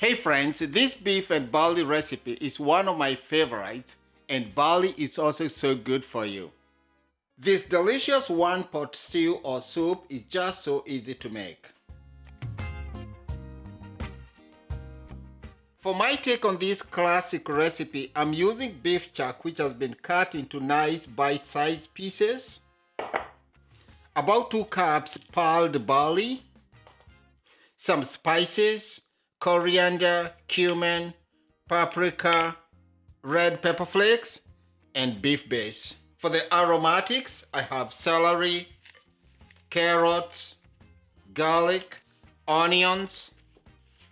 Hey friends, this beef and barley recipe is one of my favorites, and barley is also so good for you. This delicious one-pot stew or soup is just so easy to make. For my take on this classic recipe, I'm using beef chuck which has been cut into nice bite-sized pieces, about 2 cups pearled barley, some spices, coriander, cumin, paprika, red pepper flakes, and beef base. For the aromatics, I have celery, carrots, garlic, onions,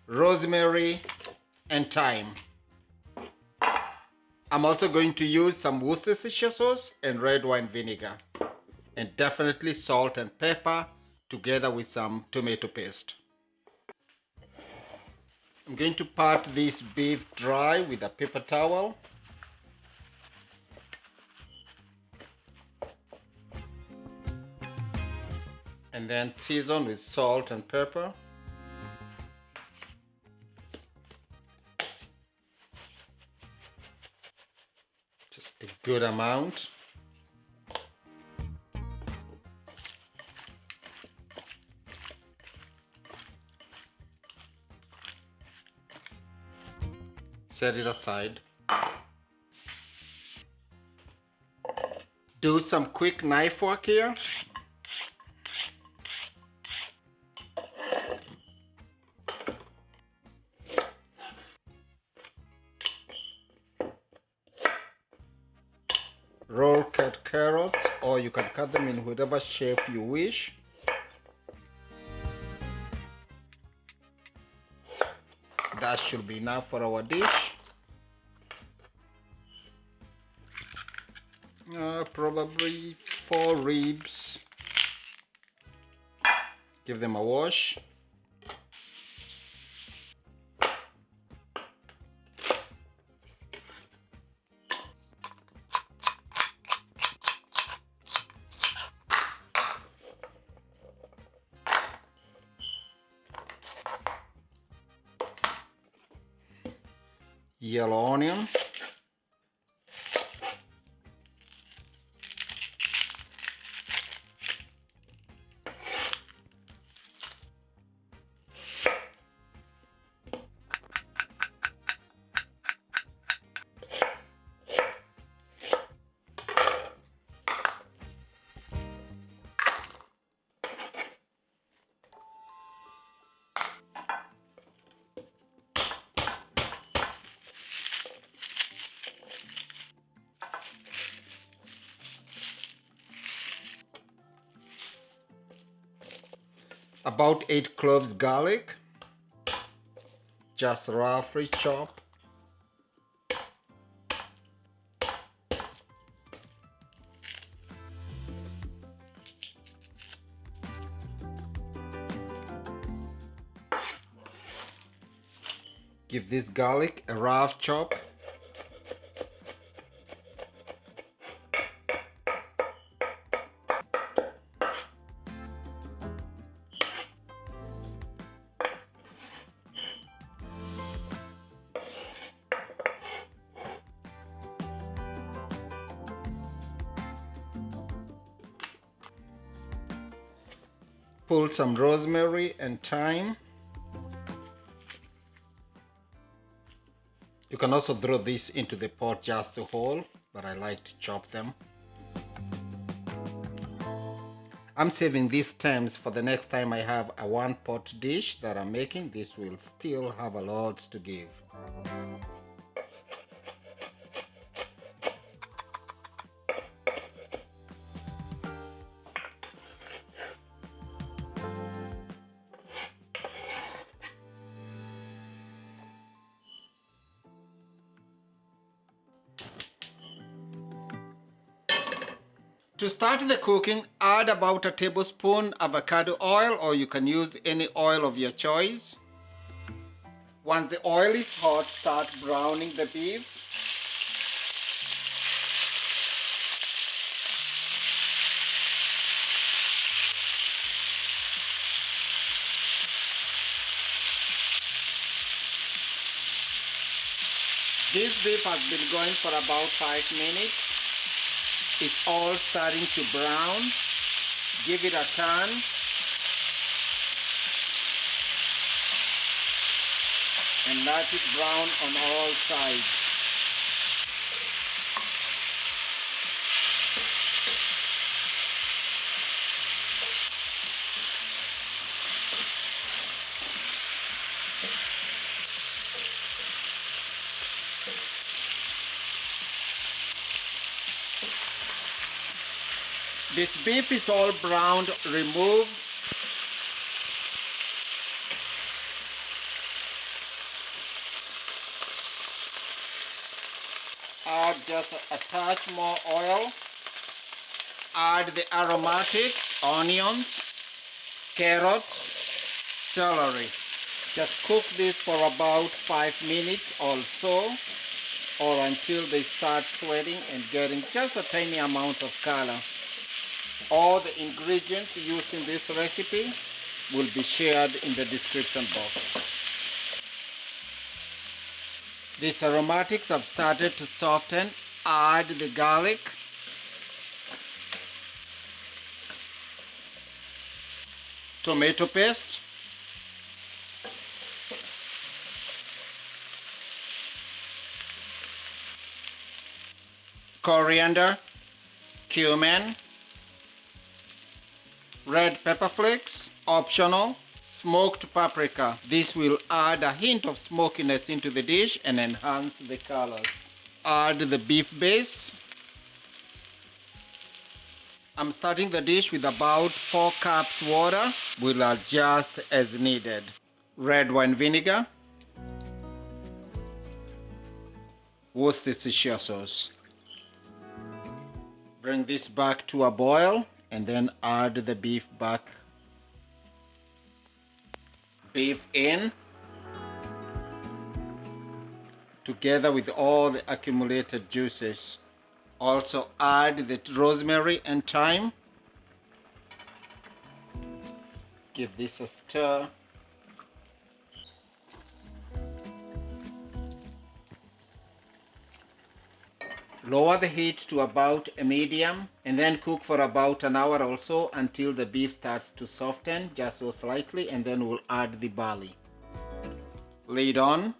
rosemary, and thyme. I'm also going to use some Worcestershire sauce and red wine vinegar, and definitely salt and pepper together with some tomato paste. I'm going to pat this beef dry with a paper towel. And then season with salt and pepper. Just a good amount. Set it aside. Do some quick knife work here. Roll cut carrots, or you can cut them in whatever shape you wish. That should be enough for our dish. Probably 4 ribs. Give them a wash. Yellow onion. About 8 cloves garlic, just roughly chopped. Give this garlic a rough chop. Pull some rosemary and thyme. You can also throw this into the pot just whole, but I like to chop them. I'm saving these stems for the next time I have a one-pot dish that I'm making. This will still have a lot to give. To start the cooking, add about a tablespoon avocado oil, or you can use any oil of your choice. Once the oil is hot, start browning the beef. This beef has been going for about 5 minutes. It's all starting to brown. Give it a turn. And let it brown on all sides. This beef is all browned. Remove. Add just a touch more oil. Add the aromatics, onions, carrots, celery. Just cook this for about 5 minutes or so, or until they start sweating and getting just a tiny amount of color. All the ingredients used in this recipe will be shared in the description box. These aromatics have started to soften. Add the garlic. Tomato paste. Coriander. Cumin. Red pepper flakes, optional. Smoked paprika. This will add a hint of smokiness into the dish and enhance the colors. Add the beef base. I'm starting the dish with about 4 cups water. We'll adjust as needed. Red wine vinegar. Worcestershire sauce. Bring this back to a boil and then add the beef back. Beef in, together with all the accumulated juices. Also add the rosemary and thyme. Give this a stir. Lower the heat to about a medium and then cook for about an hour or so until the beef starts to soften, just so slightly, and then we'll add the barley. Lid on.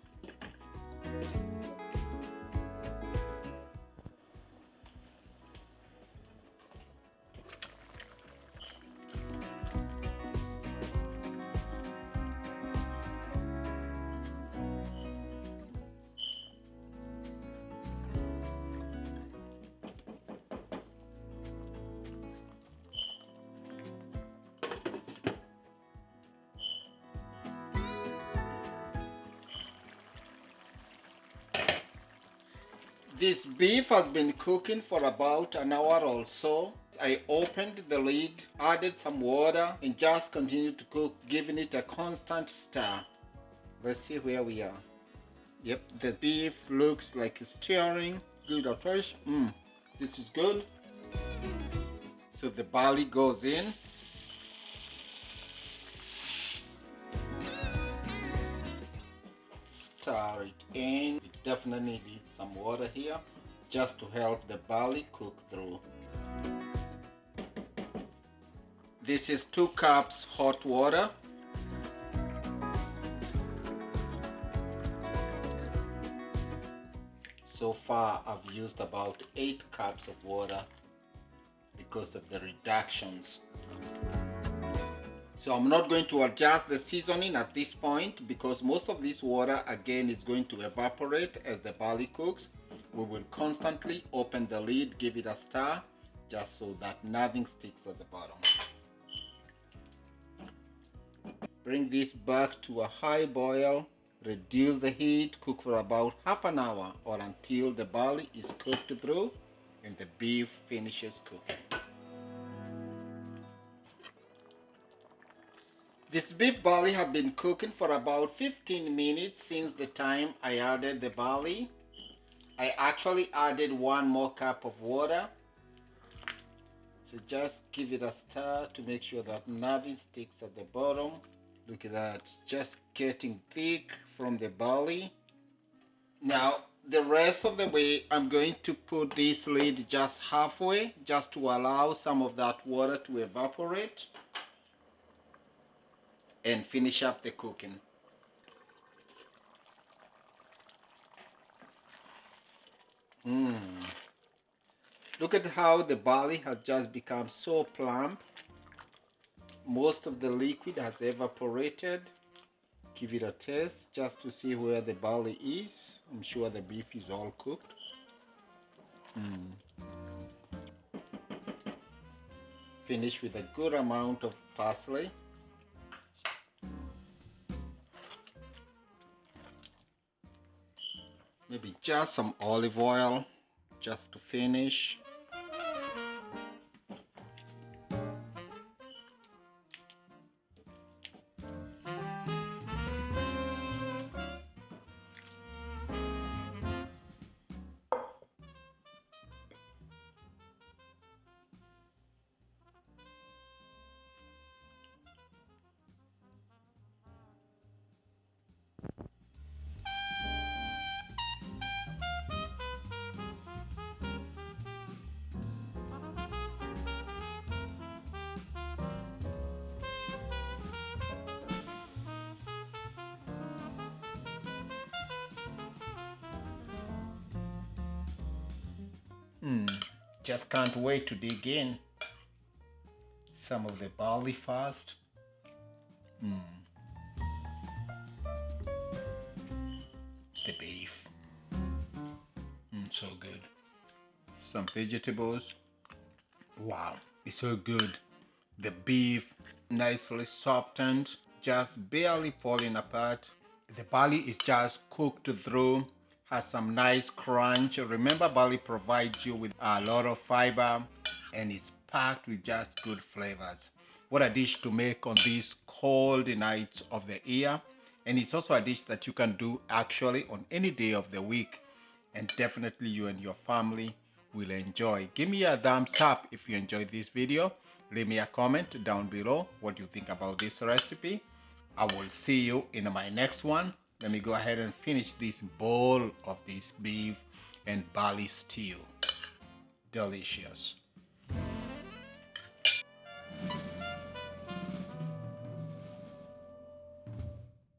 This beef has been cooking for about an hour or so. I opened the lid, added some water, and just continued to cook, giving it a constant stir. Let's see where we are. Yep, the beef looks like it's stirring. Good or fresh. This is good. So the barley goes in. Stir it in. We definitely need some water here just to help the barley cook through. This is 2 cups hot water. So far I've used about 8 cups of water because of the reductions. So I'm not going to adjust the seasoning at this point because most of this water again is going to evaporate as the barley cooks. We will constantly open the lid, give it a stir, just so that nothing sticks at the bottom. Bring this back to a high boil, reduce the heat, cook for about half an hour or until the barley is cooked through and the beef finishes cooking. This beef barley have been cooking for about 15 minutes since the time I added the barley. I actually added 1 more cup of water. So just give it a stir to make sure that nothing sticks at the bottom. Look at that, it's just getting thick from the barley. Now the rest of the way, I'm going to put this lid just halfway, just to allow some of that water to evaporate and finish up the cooking. Look at how the barley has just become so plump. Most of the liquid has evaporated. Give it a taste just to see where the barley is. I'm sure the beef is all cooked. Finish with a good amount of parsley. Maybe just some olive oil just to finish. Just can't wait to dig in. Some of the barley first. The beef. So good. Some vegetables. Wow, it's so good. The beef, nicely softened, just barely falling apart. The barley is just cooked through, has some nice crunch. Remember, barley provides you with a lot of fiber and it's packed with just good flavors. What a dish to make on these cold nights of the year. And it's also a dish that you can do actually on any day of the week. And definitely you and your family will enjoy. Give me a thumbs up if you enjoyed this video. Leave me a comment down below what you think about this recipe. I will see you in my next one. Let me go ahead and finish this bowl of this beef and barley stew. Delicious.